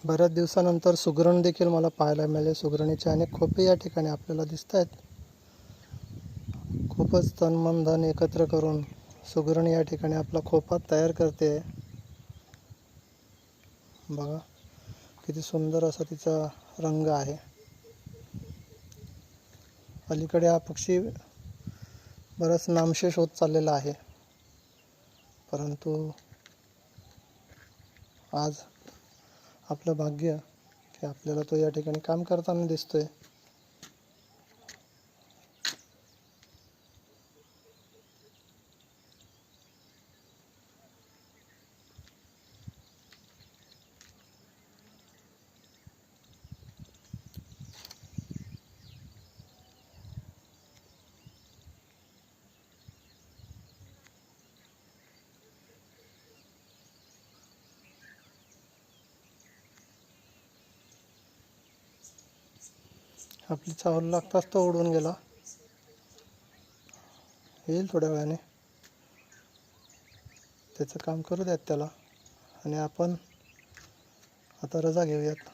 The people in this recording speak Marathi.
बऱ्याच दिवसानंतर सुगरण देखील मला पाहायला मिळाले. सुगरणीचे अनेक खोपे या ठिकाणी आपल्याला दिसत आहेत. खूपच तन मन धन एकत्र करून सुगरण या ठिकाणी आपला खोपा तयार करते. बघा किती सुंदर असा तिचा रंग आहे. अलीकडे हा पक्षी बराच नामशेष होत चाललेला आहे, परंतु आज आपलं भाग्य की आपल्याला तो या ठिकाणी काम करताना दिसतोय. आपली चावल लागताच तो उडून गेला. येईल थोड्या वेळाने, त्याचं काम करू द्यात त्याला आणि आपण आता रजा घेऊयात.